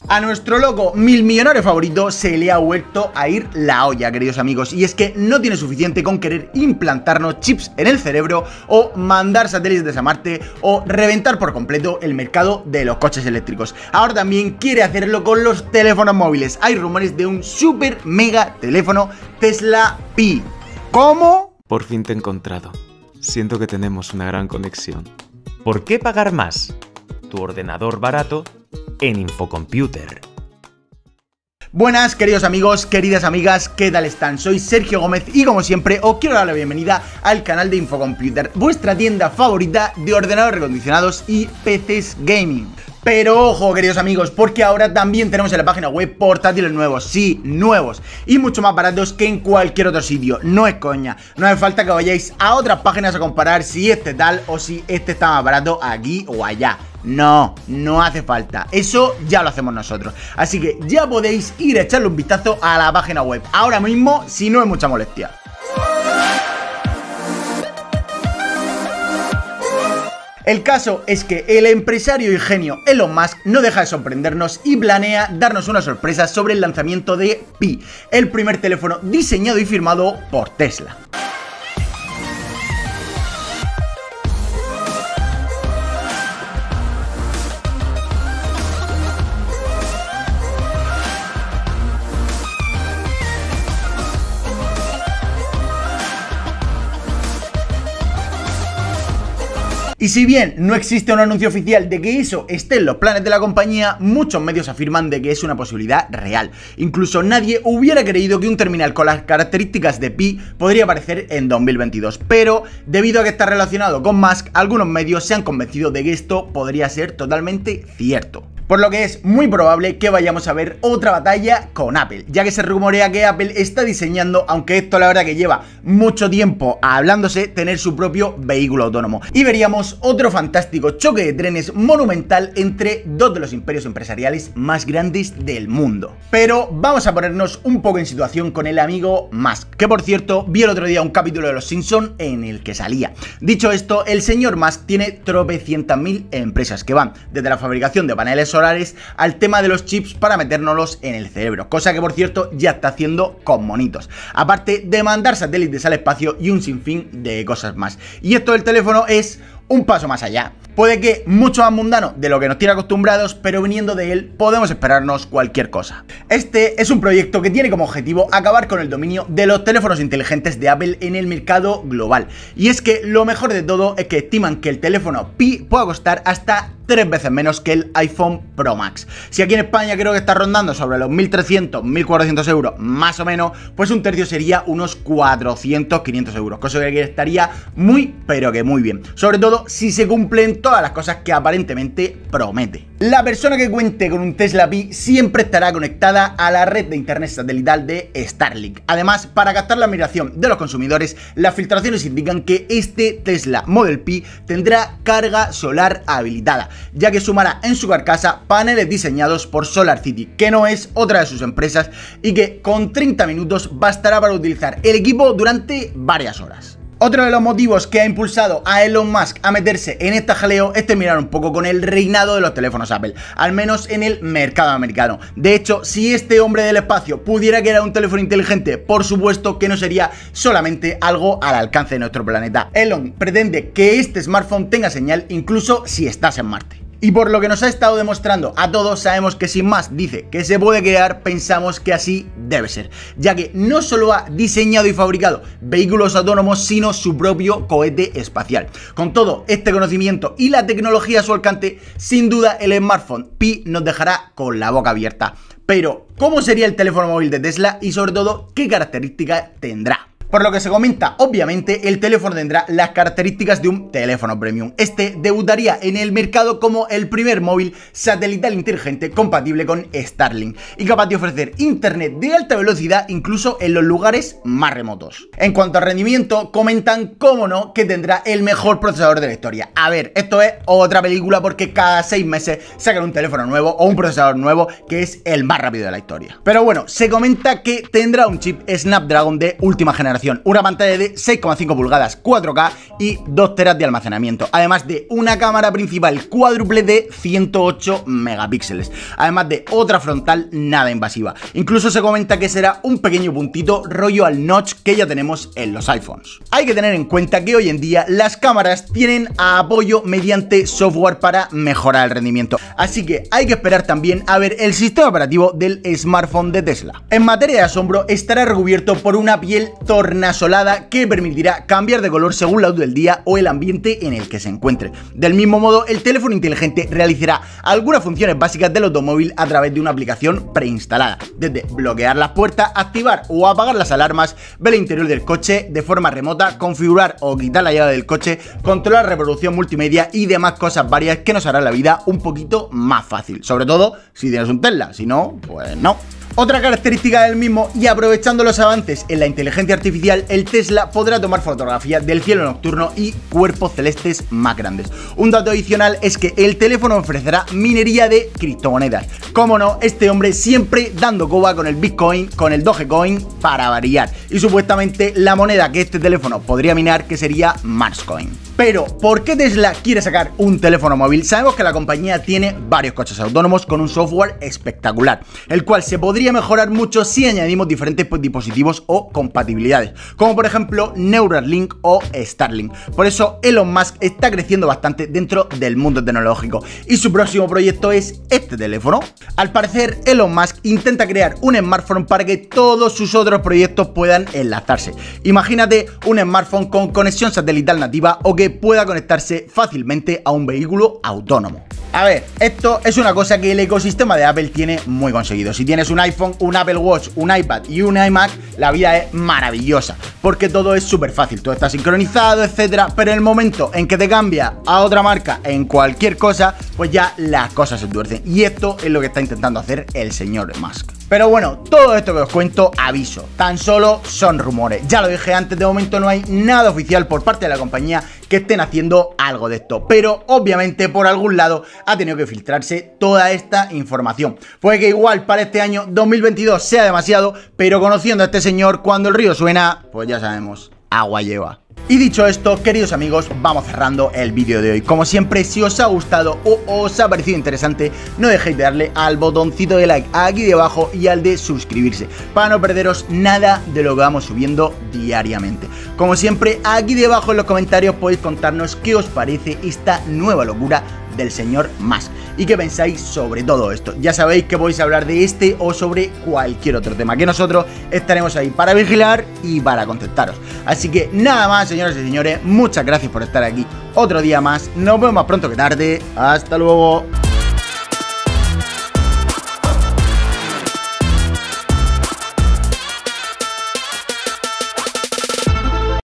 A nuestro loco millonario favorito se le ha vuelto a ir la olla, queridos amigos, y es que no tiene suficiente con querer implantarnos chips en el cerebro o mandar satélites desde Marte o reventar por completo el mercado de los coches eléctricos. Ahora también quiere hacerlo con los teléfonos móviles. Hay rumores de un super mega teléfono Tesla Pi. ¿Cómo? Por fin te he encontrado. Siento que tenemos una gran conexión. ¿Por qué pagar más? Tu ordenador barato en Infocomputer. Buenas, queridos amigos, queridas amigas, ¿qué tal están? Soy Sergio Gómez y como siempre os quiero dar la bienvenida al canal de Infocomputer, vuestra tienda favorita de ordenadores recondicionados y PCs gaming. Pero ojo, queridos amigos, porque ahora también tenemos en la página web portátiles nuevos, sí, nuevos, y mucho más baratos que en cualquier otro sitio. No es coña, no hace falta que vayáis a otras páginas a comparar si este tal o si este está más barato aquí o allá. No, no hace falta, eso ya lo hacemos nosotros. Así que ya podéis ir a echarle un vistazo a la página web ahora mismo, si no es mucha molestia. El caso es que el empresario y genio Elon Musk no deja de sorprendernos y planea darnos una sorpresa sobre el lanzamiento de Pi, el primer teléfono diseñado y firmado por Tesla. Y si bien no existe un anuncio oficial de que eso esté en los planes de la compañía, muchos medios afirman de que es una posibilidad real. Incluso nadie hubiera creído que un terminal con las características de Pi podría aparecer en 2022. Pero debido a que está relacionado con Musk, algunos medios se han convencido de que esto podría ser totalmente cierto. Por lo que es muy probable que vayamos a ver otra batalla con Apple, ya que se rumorea que Apple está diseñando, aunque esto la verdad que lleva mucho tiempo hablándose, tener su propio vehículo autónomo. Y veríamos otro fantástico choque de trenes monumental entre dos de los imperios empresariales más grandes del mundo. Pero vamos a ponernos un poco en situación con el amigo Musk, que por cierto vi el otro día un capítulo de Los Simpsons en el que salía. Dicho esto, el señor Musk tiene tropecientas mil empresas que van desde la fabricación de paneles solares al tema de los chips para metérnoslos en el cerebro, cosa que por cierto ya está haciendo con monitos, aparte de mandar satélites al espacio y un sinfín de cosas más. Y esto del teléfono es un paso más allá. Puede que mucho más mundano de lo que nos tiene acostumbrados, pero viniendo de él podemos esperarnos cualquier cosa. Este es un proyecto que tiene como objetivo acabar con el dominio de los teléfonos inteligentes de Apple en el mercado global. Y es que lo mejor de todo es que estiman que el teléfono Pi pueda costar hasta 3 veces menos que el iPhone Pro Max. Si aquí en España creo que está rondando sobre los 1.300, 1.400 euros más o menos, pues un tercio sería unos 400, 500 euros, cosa que estaría muy, pero que muy bien. Sobre todo si se cumplen todas las cosas que aparentemente promete. La persona que cuente con un Tesla Pi siempre estará conectada a la red de internet satelital de Starlink. Además, para captar la admiración de los consumidores, las filtraciones indican que este Tesla Model Pi tendrá carga solar habilitada, ya que sumará en su carcasa paneles diseñados por SolarCity, que no es otra de sus empresas, y que con 30 minutos bastará para utilizar el equipo durante varias horas. Otro de los motivos que ha impulsado a Elon Musk a meterse en esta jaleo es terminar un poco con el reinado de los teléfonos Apple, al menos en el mercado americano. De hecho, si este hombre del espacio pudiera crear un teléfono inteligente, por supuesto que no sería solamente algo al alcance de nuestro planeta. Elon pretende que este smartphone tenga señal incluso si estás en Marte. Y por lo que nos ha estado demostrando a todos, sabemos que si Musk dice que se puede crear, pensamos que así debe ser, ya que no solo ha diseñado y fabricado vehículos autónomos, sino su propio cohete espacial. Con todo este conocimiento y la tecnología a su alcance, sin duda el smartphone Pi nos dejará con la boca abierta. Pero, ¿cómo sería el teléfono móvil de Tesla y sobre todo qué características tendrá? Por lo que se comenta, obviamente, el teléfono tendrá las características de un teléfono premium. Este debutaría en el mercado como el primer móvil satelital inteligente compatible con Starlink y capaz de ofrecer internet de alta velocidad incluso en los lugares más remotos. En cuanto a rendimiento, comentan, cómo no, que tendrá el mejor procesador de la historia. A ver, esto es otra película porque cada 6 meses sacan un teléfono nuevo o un procesador nuevo que es el más rápido de la historia. Pero bueno, se comenta que tendrá un chip Snapdragon de última generación presentación, una pantalla de 6,5 pulgadas 4K y 2 teras de almacenamiento, además de una cámara principal cuádruple de 108 megapíxeles, además de otra frontal nada invasiva. Incluso se comenta que será un pequeño puntito rollo al notch que ya tenemos en los iPhones. Hay que tener en cuenta que hoy en día las cámaras tienen apoyo mediante software para mejorar el rendimiento, así que hay que esperar también a ver el sistema operativo del smartphone de Tesla. En materia de asombro, estará recubierto por una piel tornasolada que permitirá cambiar de color según la luz del día o el ambiente en el que se encuentre. Del mismo modo, el teléfono inteligente realizará algunas funciones básicas del automóvil a través de una aplicación preinstalada, desde bloquear las puertas, activar o apagar las alarmas, ver el interior del coche de forma remota, configurar o quitar la llave del coche, controlar reproducción multimedia y demás cosas varias que nos harán la vida un poquito más fácil, sobre todo si tienes un Tesla, si no, pues no. Otra característica del mismo, y aprovechando los avances en la inteligencia artificial, el Tesla podrá tomar fotografías del cielo nocturno y cuerpos celestes más grandes. Un dato adicional es que el teléfono ofrecerá minería de criptomonedas. Como no, este hombre siempre dando coba con el Bitcoin, con el Dogecoin para variar. Y supuestamente la moneda que este teléfono podría minar, que sería Marscoin. Pero, ¿por qué Tesla quiere sacar un teléfono móvil? Sabemos que la compañía tiene varios coches autónomos con un software espectacular, el cual se podría mejorar mucho si añadimos diferentes dispositivos o compatibilidades, como por ejemplo Neuralink o Starlink. Por eso Elon Musk está creciendo bastante dentro del mundo tecnológico y su próximo proyecto es este teléfono. Al parecer, Elon Musk intenta crear un smartphone para que todos sus otros proyectos puedan enlazarse. Imagínate un smartphone con conexión satelital nativa o que pueda conectarse fácilmente a un vehículo autónomo. A ver, esto es una cosa que el ecosistema de Apple tiene muy conseguido. Si tienes un iPhone, un Apple Watch, un iPad y un iMac, la vida es maravillosa, porque todo es súper fácil, todo está sincronizado, etcétera. Pero en el momento en que te cambia a otra marca en cualquier cosa, pues ya las cosas se tuercen. Y esto es lo que está intentando hacer el señor Musk. Pero bueno, todo esto que os cuento, aviso, tan solo son rumores. Ya lo dije antes, de momento no hay nada oficial por parte de la compañía que estén haciendo algo de esto, pero obviamente por algún lado ha tenido que filtrarse toda esta información. Puede que igual para este año 2022 sea demasiado, pero conociendo a este señor, cuando el río suena, pues ya sabemos, agua lleva. Y dicho esto, queridos amigos, vamos cerrando el vídeo de hoy. Como siempre, si os ha gustado o os ha parecido interesante, no dejéis de darle al botoncito de like aquí debajo y al de suscribirse, para no perderos nada de lo que vamos subiendo diariamente. Como siempre, aquí debajo en los comentarios podéis contarnos qué os parece esta nueva locura del señor Musk y qué pensáis sobre todo esto. Ya sabéis que podéis hablar de este o sobre cualquier otro tema, que nosotros estaremos ahí para vigilar y para contestaros. Así que nada más, señoras y señores, muchas gracias por estar aquí otro día más. Nos vemos más pronto que tarde. Hasta luego.